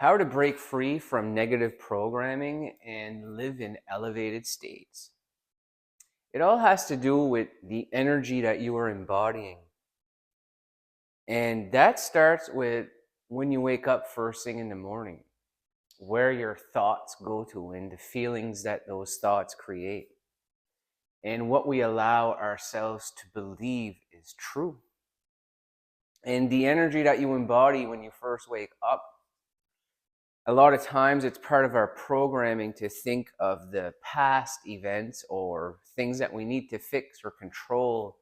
How to break free from negative programming and live in elevated states. It all has to do with the energy that you are embodying. And that starts with when you wake up first thing in the morning, where your thoughts go to and the feelings that those thoughts create, and what we allow ourselves to believe is true. And the energy that you embody when you first wake up, a lot of times it's part of our programming to think of the past events or things that we need to fix or control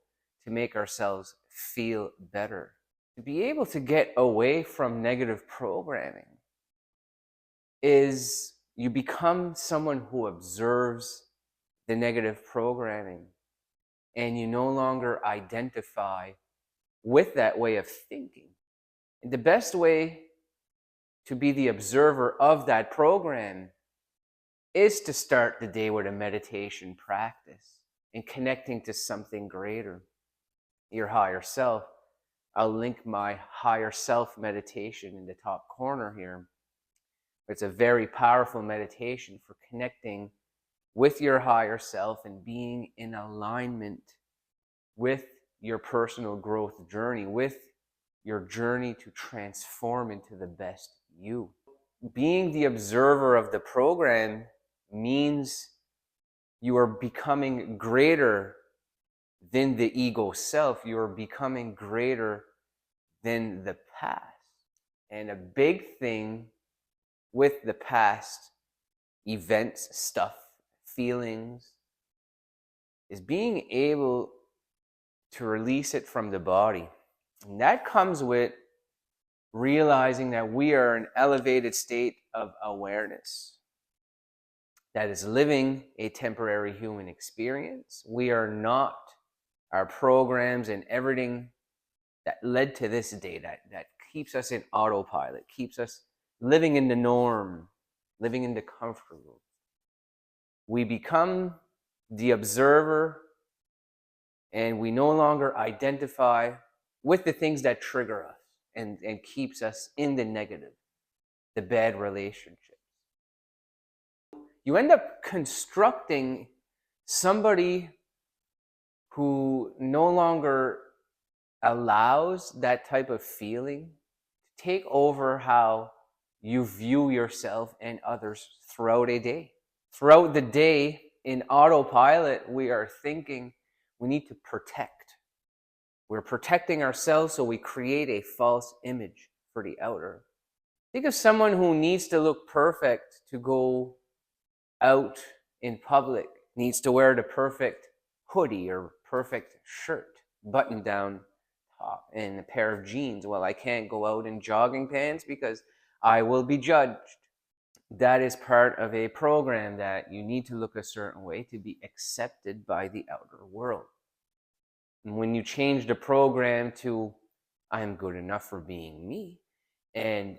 to make ourselves feel better. To be able to get away from negative programming is you become someone who observes the negative programming and you no longer identify with that way of thinking. And the best way to be the observer of that program is to start the day with a meditation practice and connecting to something greater, your higher self. I'll link my higher self meditation in the top corner here. It's a very powerful meditation for connecting with your higher self and being in alignment with your personal growth journey, with your journey to transform into the best you. Being the observer of the program means you are becoming greater than the ego self. You are becoming greater than the past. And a big thing with the past events, stuff, feelings, is being able to release it from the body. And that comes with realizing that we are an elevated state of awareness that is living a temporary human experience. We are not our programs and everything that led to this day that keeps us in autopilot, keeps us living in the norm, living in the comfortable. We become the observer and we no longer identify with the things that trigger us and keeps us in the negative, the bad relationships. You end up constructing somebody who no longer allows that type of feeling to take over how you view yourself and others throughout a day. Throughout the day, in autopilot, we are thinking we need to protect. We're protecting ourselves, so we create a false image for the outer. Think of someone who needs to look perfect to go out in public, needs to wear the perfect hoodie or perfect shirt, button down top, and a pair of jeans. Well, I can't go out in jogging pants because I will be judged. That is part of a program that you need to look a certain way to be accepted by the outer world. And when you change the program to, I'm good enough for being me, and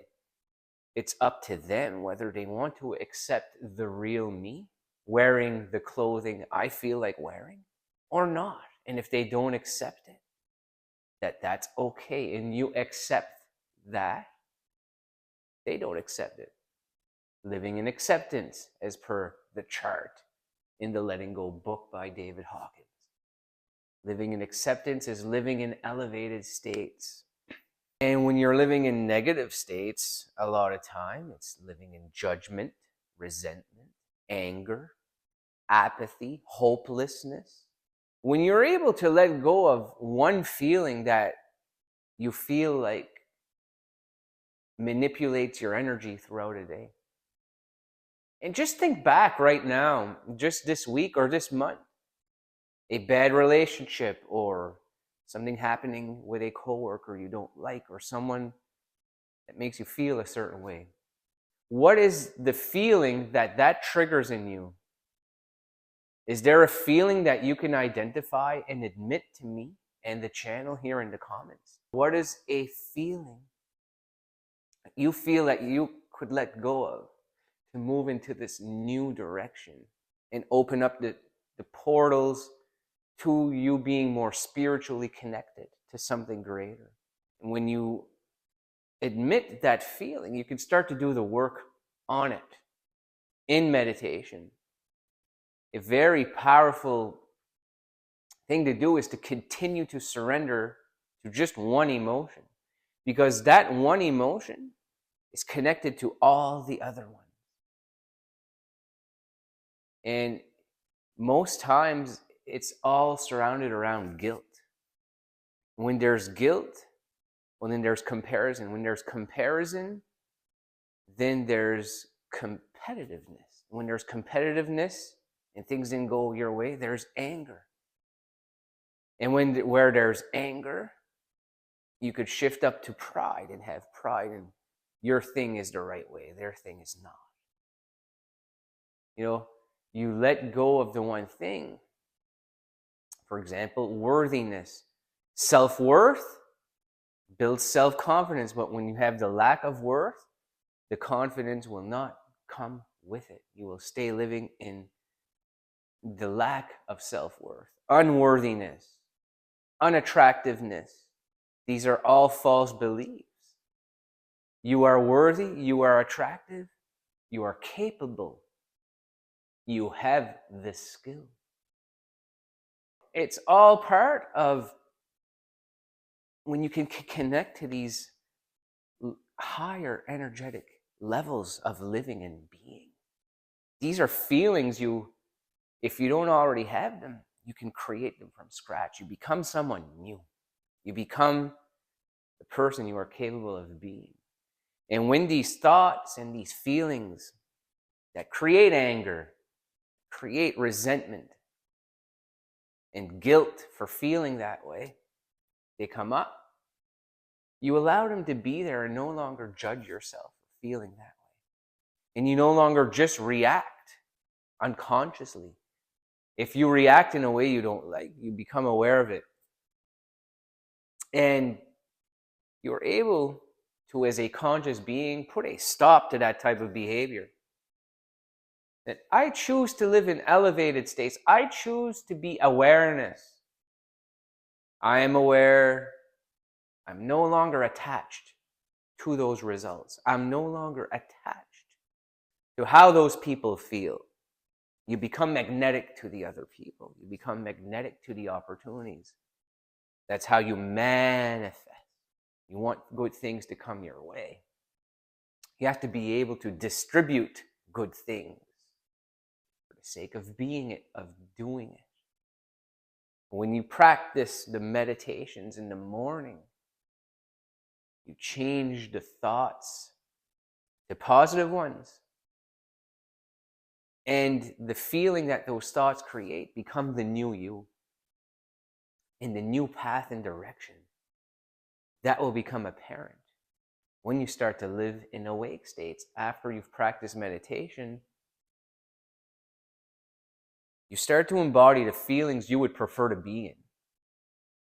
it's up to them whether they want to accept the real me, wearing the clothing I feel like wearing, or not. And if they don't accept it, that's okay. And you accept that, they don't accept it. Living in acceptance, as per the chart in the Letting Go book by David Hawkins. Living in acceptance is living in elevated states. And when you're living in negative states, a lot of time, it's living in judgment, resentment, anger, apathy, hopelessness. When you're able to let go of one feeling that you feel like manipulates your energy throughout a day. And just think back right now, just this week or this month, a bad relationship or something happening with a coworker you don't like or someone that makes you feel a certain way. What is the feeling that triggers in you? Is there a feeling that you can identify and admit to me and the channel here in the comments? What is a feeling that you feel that you could let go of to move into this new direction and open up the portals to you being more spiritually connected to something greater? And when you admit that feeling, you can start to do the work on it in meditation. A very powerful thing to do is to continue to surrender to just one emotion, because that one emotion is connected to all the other ones. And most times it's all surrounded around guilt. When there's guilt, well, then there's comparison. When there's comparison, then there's competitiveness. When there's competitiveness and things didn't go your way, there's anger. And where there's anger, you could shift up to pride and have pride in your thing is the right way, their thing is not. You know, you let go of the one thing. For example, worthiness. Self-worth builds self-confidence, but when you have the lack of worth, the confidence will not come with it. You will stay living in the lack of self-worth, unworthiness, unattractiveness. These are all false beliefs. You are worthy, you are attractive, you are capable, you have the skill. It's all part of when you can connect to these higher energetic levels of living and being. These are feelings if you don't already have them, you can create them from scratch. You become someone new. You become the person you are capable of being. And when these thoughts and these feelings that create anger, create resentment and guilt for feeling that way, they come up, you allow them to be there and no longer judge yourself for feeling that way. And you no longer just react unconsciously. If you react in a way you don't like, you become aware of it. And you're able to, as a conscious being, put a stop to that type of behavior. That I choose to live in elevated states. I choose to be awareness. I am aware. I'm no longer attached to those results. I'm no longer attached to how those people feel. You become magnetic to the other people. You become magnetic to the opportunities. That's how you manifest. You want good things to come your way. You have to be able to distribute good things for the sake of being it, of doing it. When you practice the meditations in the morning, you change the thoughts to positive ones. And the feeling that those thoughts create become the new you. In the new path and direction. That will become apparent when you start to live in awake states. After you've practiced meditation, you start to embody the feelings you would prefer to be in.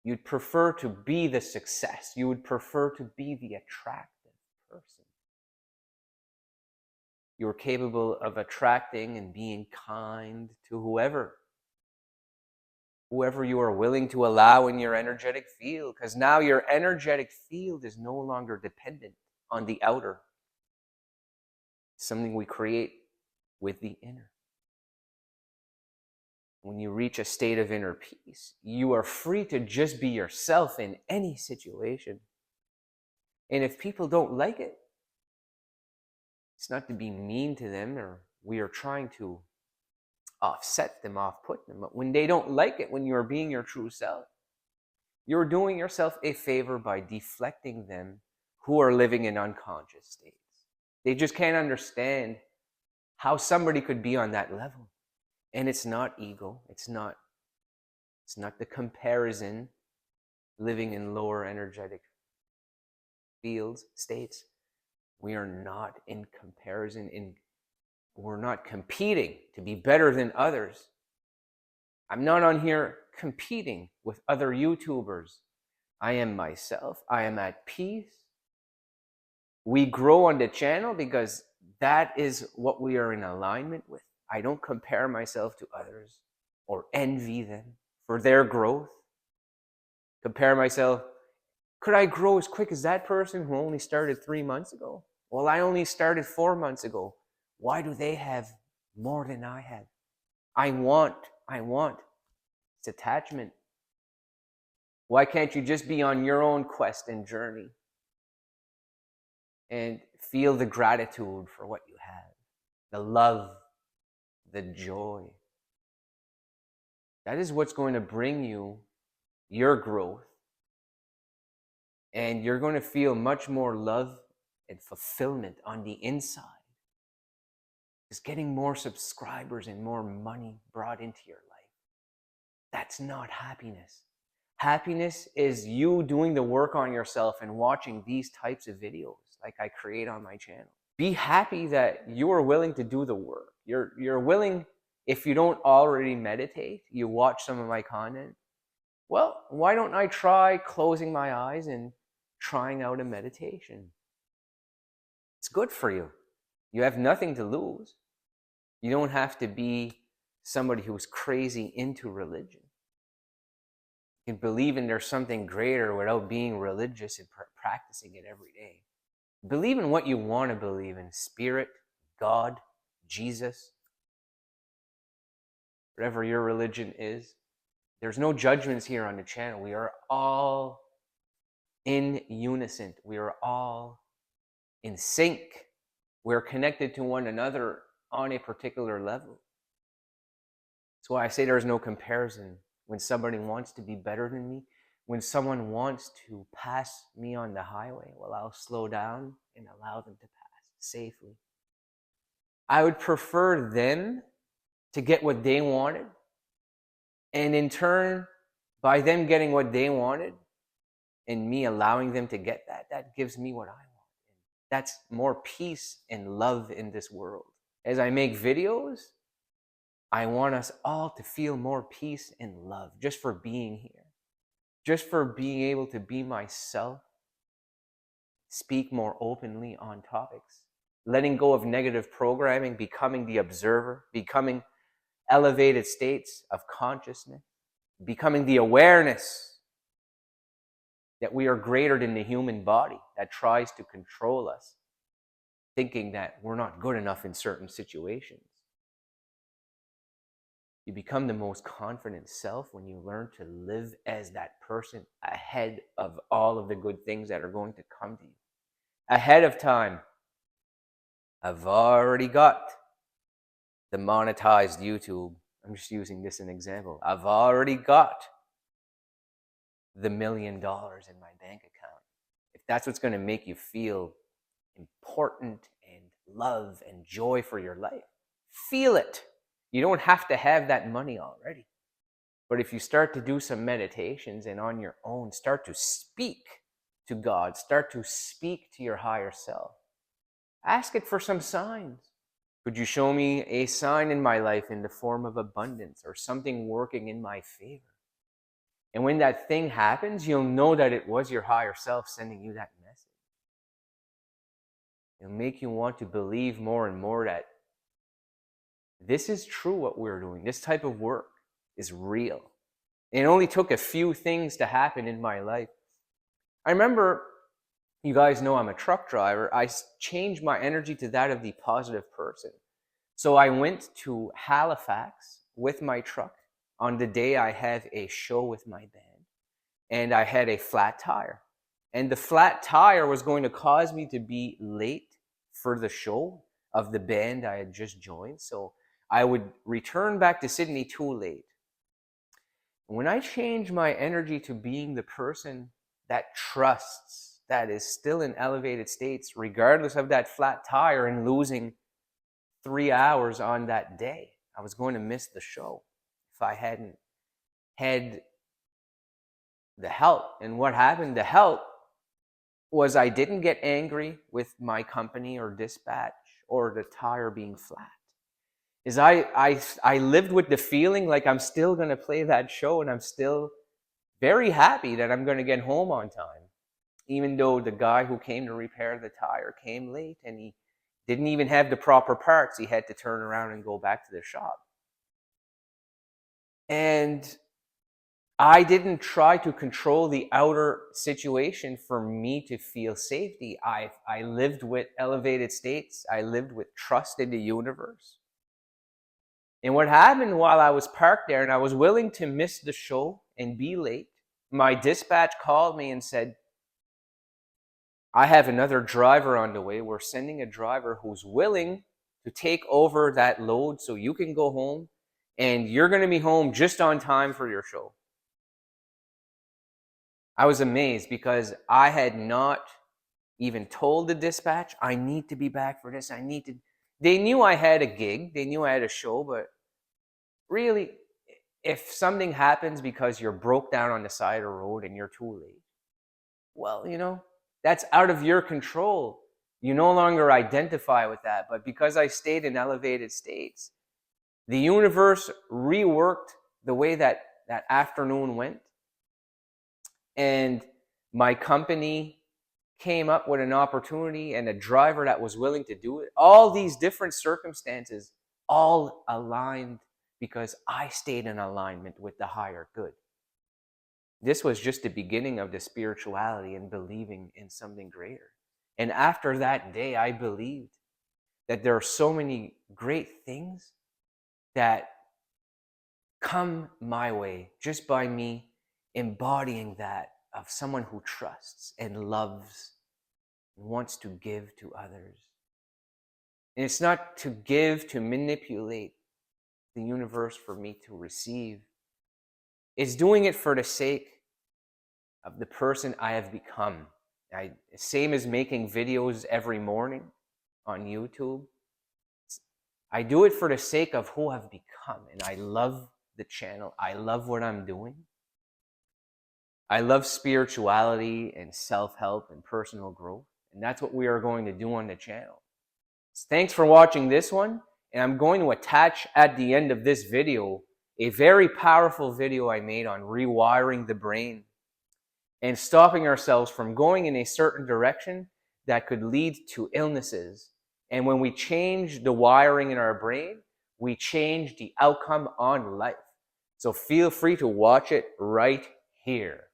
You'd prefer to be the success. You would prefer to be the attractive person. You're capable of attracting and being kind to whoever you are willing to allow in your energetic field, because now your energetic field is no longer dependent on the outer. It's something we create with the inner. When you reach a state of inner peace, you are free to just be yourself in any situation. And if people don't like it, it's not to be mean to them or we are trying to offset them, off-put them. But when they don't like it, when you're being your true self, you're doing yourself a favor by deflecting them who are living in unconscious states. They just can't understand how somebody could be on that level. And it's not ego. It's not the comparison living in lower energetic fields, states. We are not in comparison. We're not competing to be better than others. I'm not on here competing with other YouTubers. I am myself. I am at peace. We grow on the channel because that is what we are in alignment with. I don't compare myself to others or envy them for their growth. Compare myself Could I grow as quick as that person who only started 3 months ago? Well, I only started 4 months ago. Why do they have more than I have? I want. It's attachment. Why can't you just be on your own quest and journey and feel the gratitude for what you have, the love, the joy? That is what's going to bring you your growth. And you're going to feel much more love and fulfillment on the inside. Just getting more subscribers and more money brought into your life. That's not happiness. Happiness is you doing the work on yourself and watching these types of videos like I create on my channel. Be happy that you are willing to do the work. You're willing, if you don't already meditate, you watch some of my content. Well, why don't I try closing my eyes and trying out a meditation? It's good for you. You have nothing to lose. You don't have to be somebody who's crazy into religion. You can believe in there's something greater without being religious and practicing it every day. Believe in what you want to believe in. Spirit, God, Jesus, whatever your religion is. There's no judgments here on the channel. We are all in unison. We are all in sync. We're connected to one another on a particular level. That's why I say there's no comparison. When somebody wants to be better than me, when someone wants to pass me on the highway, well, I'll slow down and allow them to pass safely. I would prefer them to get what they wanted, and in turn, by them getting what they wanted and me allowing them to get that, that gives me what I want. That's more peace and love in this world. As I make videos, I want us all to feel more peace and love just for being here, just for being able to be myself, speak more openly on topics, letting go of negative programming, becoming the observer, becoming elevated states of consciousness, becoming the awareness that we are greater than the human body that tries to control us, thinking that we're not good enough in certain situations. You become the most confident self when you learn to live as that person ahead of all of the good things that are going to come to you. Ahead of time. I've already got the monetized YouTube. I'm just using this as an example. I've already got the $1 million in my bank account. If that's what's going to make you feel important and love and joy for your life, feel it. You don't have to have that money already. But if you start to do some meditations and on your own, start to speak to God, start to speak to your higher self, ask it for some signs. Could you show me a sign in my life in the form of abundance or something working in my favor? And when that thing happens, you'll know that it was your higher self sending you that message. It'll make you want to believe more and more that this is true what we're doing. This type of work is real. It only took a few things to happen in my life. I remember, you guys know I'm a truck driver. I changed my energy to that of the positive person. So I went to Halifax with my truck on the day I have a show with my band, and I had a flat tire. And the flat tire was going to cause me to be late for the show of the band I had just joined. So I would return back to Sydney too late. When I changed my energy to being the person that trusts, that is still in elevated states, regardless of that flat tire and losing 3 hours on that day, I was going to miss the show if I hadn't had the help. And what happened? The help was I didn't get angry with my company or dispatch or the tire being flat. Is I lived with the feeling like I'm still going to play that show, and I'm still very happy that I'm going to get home on time, even though the guy who came to repair the tire came late and he didn't even have the proper parts. He had to turn around and go back to the shop. And I didn't try to control the outer situation for me to feel safety. I lived with elevated states. I lived with trust in the universe. And what happened while I was parked there and I was willing to miss the show and be late, my dispatch called me and said, I have another driver on the way. We're sending a driver who's willing to take over that load so you can go home and you're going to be home just on time for your show. I was amazed because I had not even told the dispatch, I need to be back for this. They knew I had a gig. They knew I had a show, but really, if something happens because you're broke down on the side of the road and you're too late, well, that's out of your control. You no longer identify with that. But because I stayed in elevated states, the universe reworked the way that afternoon went. And my company came up with an opportunity and a driver that was willing to do it. All these different circumstances all aligned because I stayed in alignment with the higher good. This was just the beginning of the spirituality and believing in something greater. And after that day, I believed that there are so many great things that come my way just by me embodying that of someone who trusts and loves and wants to give to others. And it's not to give, to manipulate the universe for me to receive. It's doing it for the sake of the person I have become. Same as making videos every morning on YouTube. I do it for the sake of who I've become. And I love the channel. I love what I'm doing. I love spirituality and self-help and personal growth. And that's what we are going to do on the channel. Thanks for watching this one. And I'm going to attach at the end of this video a very powerful video I made on rewiring the brain and stopping ourselves from going in a certain direction that could lead to illnesses. And when we change the wiring in our brain, we change the outcome on life. So feel free to watch it right here.